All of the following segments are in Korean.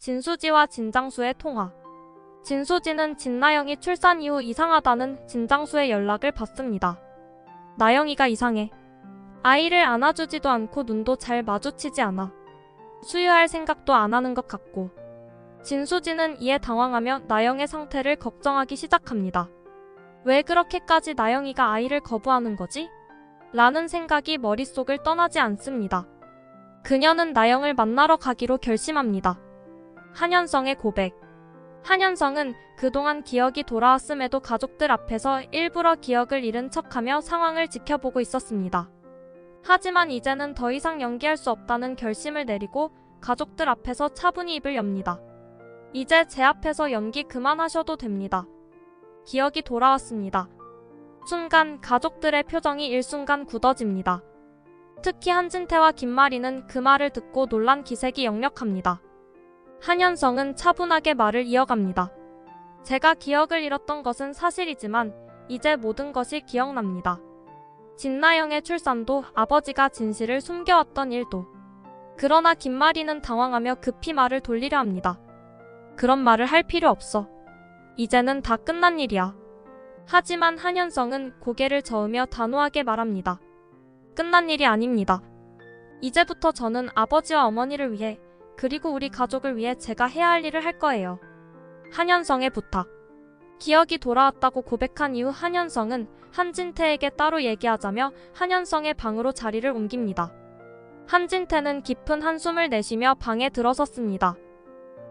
진수지와 진장수의 통화. 진수지는 진나영이 출산 이후 이상하다는 진장수의 연락을 받습니다. 나영이가 이상해. 아이를 안아주지도 않고 눈도 잘 마주치지 않아. 수유할 생각도 안 하는 것 같고. 진수지는 이에 당황하며 나영의 상태를 걱정하기 시작합니다. 왜 그렇게까지 나영이가 아이를 거부하는 거지? 라는 생각이 머릿속을 떠나지 않습니다. 그녀는 나영을 만나러 가기로 결심합니다. 한현성의 고백. 한현성은 그동안 기억이 돌아왔음에도 가족들 앞에서 일부러 기억을 잃은 척하며 상황을 지켜보고 있었습니다. 하지만 이제는 더 이상 연기할 수 없다는 결심을 내리고 가족들 앞에서 차분히 입을 엽니다. 이제 제 앞에서 연기 그만하셔도 됩니다. 기억이 돌아왔습니다. 순간 가족들의 표정이 일순간 굳어집니다. 특히 한진태와 김마리는 그 말을 듣고 놀란 기색이 역력합니다. 한현성은 차분하게 말을 이어갑니다. 제가 기억을 잃었던 것은 사실이지만 이제 모든 것이 기억납니다. 진나영의 출산도 아버지가 진실을 숨겨왔던 일도. 그러나 김마리는 당황하며 급히 말을 돌리려 합니다. 그런 말을 할 필요 없어. 이제는 다 끝난 일이야. 하지만 한현성은 고개를 저으며 단호하게 말합니다. 끝난 일이 아닙니다. 이제부터 저는 아버지와 어머니를 위해 그리고 우리 가족을 위해 제가 해야 할 일을 할 거예요. 한현성의 부탁. 기억이 돌아왔다고 고백한 이후 한현성은 한진태에게 따로 얘기하자며 한현성의 방으로 자리를 옮깁니다. 한진태는 깊은 한숨을 내쉬며 방에 들어섰습니다.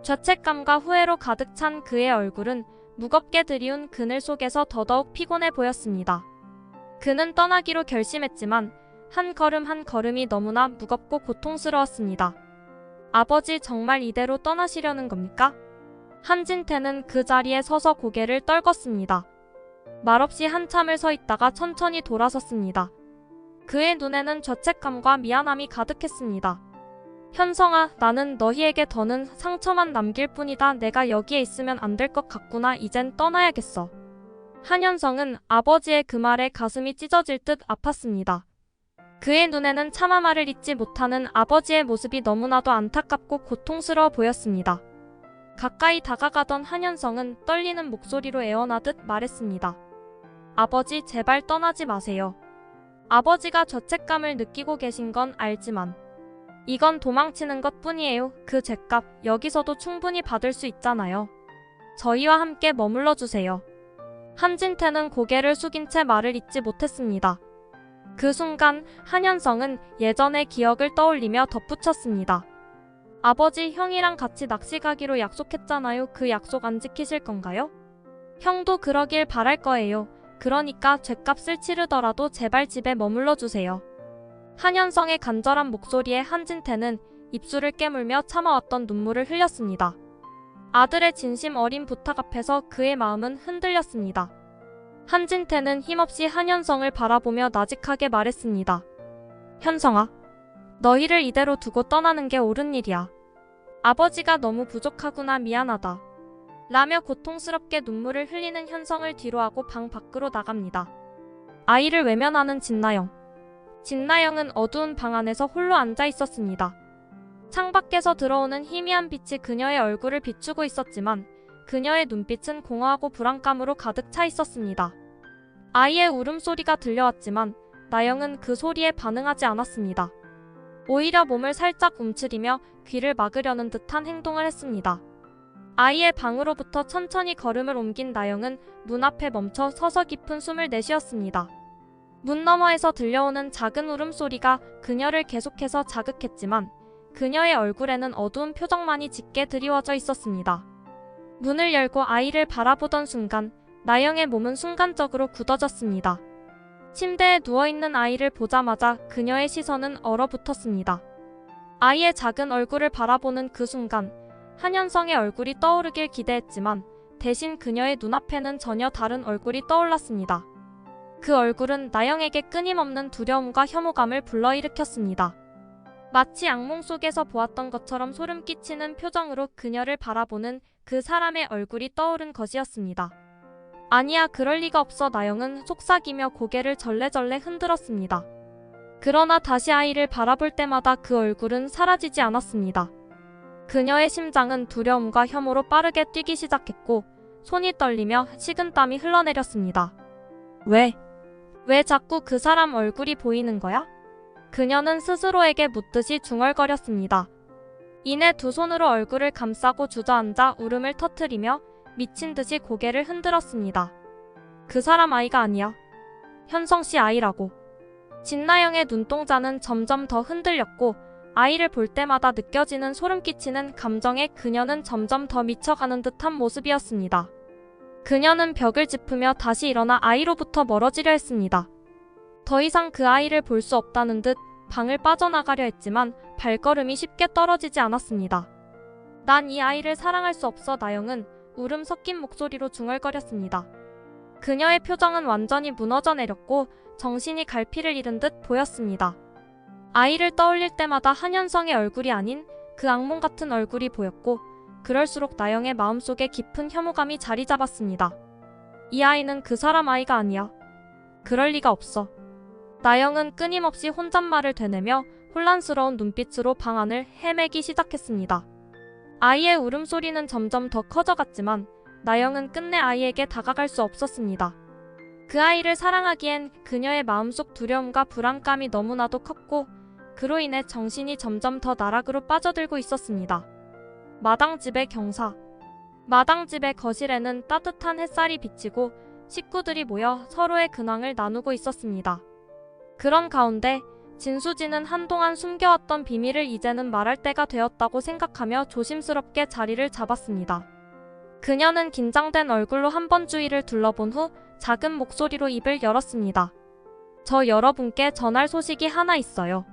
죄책감과 후회로 가득 찬 그의 얼굴은 무겁게 들이운 그늘 속에서 더더욱 피곤해 보였습니다. 그는 떠나기로 결심했지만 한 걸음 한 걸음이 너무나 무겁고 고통스러웠습니다. 아버지 정말 이대로 떠나시려는 겁니까? 한진태는 그 자리에 서서 고개를 떨궜습니다. 말없이 한참을 서 있다가 천천히 돌아섰습니다. 그의 눈에는 죄책감과 미안함이 가득했습니다. 현성아, 나는 너희에게 더는 상처만 남길 뿐이다. 내가 여기에 있으면 안 될 것 같구나. 이젠 떠나야겠어. 한현성은 아버지의 그 말에 가슴이 찢어질 듯 아팠습니다. 그의 눈에는 차마 말을 잇지 못하는 아버지의 모습이 너무나도 안타깝고 고통스러워 보였습니다. 가까이 다가가던 한현성은 떨리는 목소리로 애원하듯 말했습니다. 아버지, 제발 떠나지 마세요. 아버지가 죄책감을 느끼고 계신 건 알지만 이건 도망치는 것 뿐이에요. 그 죄값 여기서도 충분히 받을 수 있잖아요. 저희와 함께 머물러 주세요. 한진태는 고개를 숙인 채 말을 잇지 못했습니다. 그 순간 한현성은 예전의 기억을 떠올리며 덧붙였습니다. 아버지, 형이랑 같이 낚시 가기로 약속했잖아요. 그 약속 안 지키실 건가요? 형도 그러길 바랄 거예요. 그러니까 죗값을 치르더라도 제발 집에 머물러 주세요. 한현성의 간절한 목소리에 한진태는 입술을 깨물며 참아왔던 눈물을 흘렸습니다. 아들의 진심 어린 부탁 앞에서 그의 마음은 흔들렸습니다. 한진태는 힘없이 한현성을 바라보며 나직하게 말했습니다. 현성아, 너희를 이대로 두고 떠나는 게 옳은 일이야. 아버지가 너무 부족하구나. 미안하다. 라며 고통스럽게 눈물을 흘리는 현성을 뒤로하고 방 밖으로 나갑니다. 아이를 외면하는 진나영. 진나영은 어두운 방 안에서 홀로 앉아 있었습니다. 창밖에서 들어오는 희미한 빛이 그녀의 얼굴을 비추고 있었지만 그녀의 눈빛은 공허하고 불안감으로 가득 차 있었습니다. 아이의 울음소리가 들려왔지만 나영은 그 소리에 반응하지 않았습니다. 오히려 몸을 살짝 움츠리며 귀를 막으려는 듯한 행동을 했습니다. 아이의 방으로부터 천천히 걸음을 옮긴 나영은 문 앞에 멈춰 서서 깊은 숨을 내쉬었습니다. 문 너머에서 들려오는 작은 울음소리가 그녀를 계속해서 자극했지만 그녀의 얼굴에는 어두운 표정만이 짙게 드리워져 있었습니다. 문을 열고 아이를 바라보던 순간 나영의 몸은 순간적으로 굳어졌습니다. 침대에 누워있는 아이를 보자마자 그녀의 시선은 얼어붙었습니다. 아이의 작은 얼굴을 바라보는 그 순간 한현성의 얼굴이 떠오르길 기대했지만 대신 그녀의 눈앞에는 전혀 다른 얼굴이 떠올랐습니다. 그 얼굴은 나영에게 끊임없는 두려움과 혐오감을 불러일으켰습니다. 마치 악몽 속에서 보았던 것처럼 소름 끼치는 표정으로 그녀를 바라보는 그 사람의 얼굴이 떠오른 것이었습니다. 아니야, 그럴 리가 없어. 나영은 속삭이며 고개를 절레절레 흔들었습니다. 그러나 다시 아이를 바라볼 때마다 그 얼굴은 사라지지 않았습니다. 그녀의 심장은 두려움과 혐오로 빠르게 뛰기 시작했고 손이 떨리며 식은땀이 흘러내렸습니다. 왜 자꾸 그 사람 얼굴이 보이는 거야? 그녀는 스스로에게 묻듯이 중얼거렸습니다. 이내 두 손으로 얼굴을 감싸고 주저앉아 울음을 터뜨리며 미친 듯이 고개를 흔들었습니다. 그 사람 아이가 아니야. 현성 씨 아이라고. 진나영의 눈동자는 점점 더 흔들렸고 아이를 볼 때마다 느껴지는 소름 끼치는 감정에 그녀는 점점 더 미쳐가는 듯한 모습이었습니다. 그녀는 벽을 짚으며 다시 일어나 아이로부터 멀어지려 했습니다. 더 이상 그 아이를 볼 수 없다는 듯 방을 빠져나가려 했지만 발걸음이 쉽게 떨어지지 않았습니다. 난 이 아이를 사랑할 수 없어. 나영은 울음 섞인 목소리로 중얼거렸습니다. 그녀의 표정은 완전히 무너져 내렸고 정신이 갈피를 잃은 듯 보였습니다. 아이를 떠올릴 때마다 한현성의 얼굴이 아닌 그 악몽 같은 얼굴이 보였고 그럴수록 나영의 마음속에 깊은 혐오감이 자리 잡았습니다. 이 아이는 그 사람 아이가 아니야. 그럴 리가 없어. 나영은 끊임없이 혼잣말을 되뇌며 혼란스러운 눈빛으로 방 안을 헤매기 시작했습니다. 아이의 울음소리는 점점 더 커져갔지만 나영은 끝내 아이에게 다가갈 수 없었습니다. 그 아이를 사랑하기엔 그녀의 마음속 두려움과 불안감이 너무나도 컸고 그로 인해 정신이 점점 더 나락으로 빠져들고 있었습니다. 마당집의 경사. 마당집의 거실에는 따뜻한 햇살이 비치고 식구들이 모여 서로의 근황을 나누고 있었습니다. 그런 가운데 진수지는 한동안 숨겨왔던 비밀을 이제는 말할 때가 되었다고 생각하며 조심스럽게 자리를 잡았습니다. 그녀는 긴장된 얼굴로 한번 주위를 둘러본 후 작은 목소리로 입을 열었습니다. 저 여러분께 전할 소식이 하나 있어요.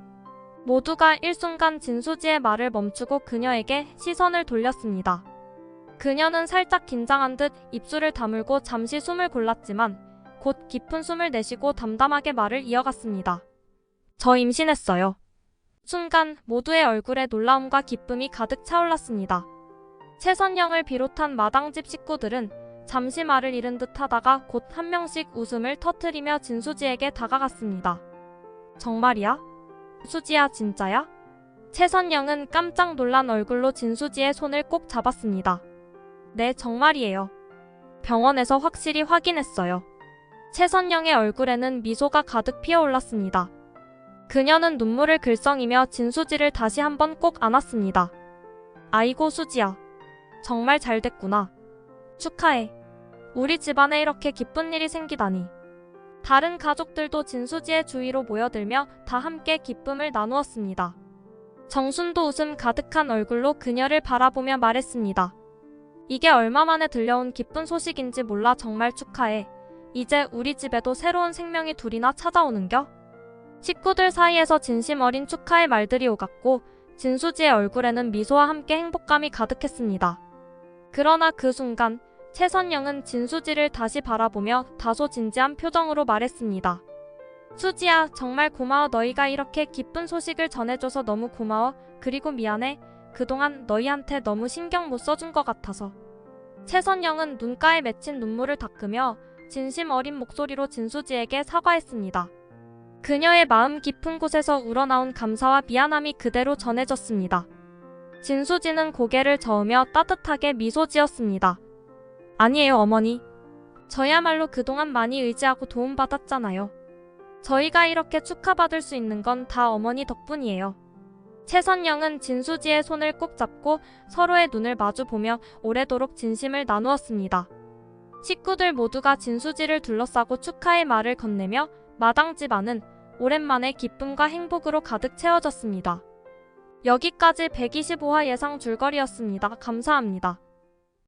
모두가 일순간 진수지의 말을 멈추고 그녀에게 시선을 돌렸습니다. 그녀는 살짝 긴장한 듯 입술을 다물고 잠시 숨을 골랐지만 곧 깊은 숨을 내쉬고 담담하게 말을 이어갔습니다. 저 임신했어요. 순간 모두의 얼굴에 놀라움과 기쁨이 가득 차올랐습니다. 최선영을 비롯한 마당집 식구들은 잠시 말을 잃은 듯 하다가 곧 한 명씩 웃음을 터뜨리며 진수지에게 다가갔습니다. 정말이야? 수지야, 진짜야? 최선영은 깜짝 놀란 얼굴로 진수지의 손을 꼭 잡았습니다. 네, 정말이에요. 병원에서 확실히 확인했어요. 최선영의 얼굴에는 미소가 가득 피어올랐습니다. 그녀는 눈물을 글썽이며 진수지를 다시 한번 꼭 안았습니다. 아이고 수지야. 정말 잘 됐구나. 축하해. 우리 집안에 이렇게 기쁜 일이 생기다니. 다른 가족들도 진수지의 주위로 모여들며 다 함께 기쁨을 나누었습니다. 정순도 웃음 가득한 얼굴로 그녀를 바라보며 말했습니다. 이게 얼마 만에 들려온 기쁜 소식인지 몰라. 정말 축하해. 이제 우리 집에도 새로운 생명이 둘이나 찾아오는겨? 식구들 사이에서 진심 어린 축하의 말들이 오갔고 진수지의 얼굴에는 미소와 함께 행복감이 가득했습니다. 그러나 그 순간 최선영은 진수지를 다시 바라보며 다소 진지한 표정으로 말했습니다. 수지야, 정말 고마워. 너희가 이렇게 기쁜 소식을 전해줘서 너무 고마워. 그리고 미안해. 그동안 너희한테 너무 신경 못 써준 것 같아서. 최선영은 눈가에 맺힌 눈물을 닦으며 진심 어린 목소리로 진수지에게 사과했습니다. 그녀의 마음 깊은 곳에서 우러나온 감사와 미안함이 그대로 전해졌습니다. 진수지는 고개를 저으며 따뜻하게 미소 지었습니다. 아니에요, 어머니. 저야말로 그동안 많이 의지하고 도움받았잖아요. 저희가 이렇게 축하받을 수 있는 건 다 어머니 덕분이에요. 최선영은 진수지의 손을 꼭 잡고 서로의 눈을 마주보며 오래도록 진심을 나누었습니다. 식구들 모두가 진수지를 둘러싸고 축하의 말을 건네며 마당집 안은 오랜만에 기쁨과 행복으로 가득 채워졌습니다. 여기까지 125화 예상 줄거리였습니다. 감사합니다.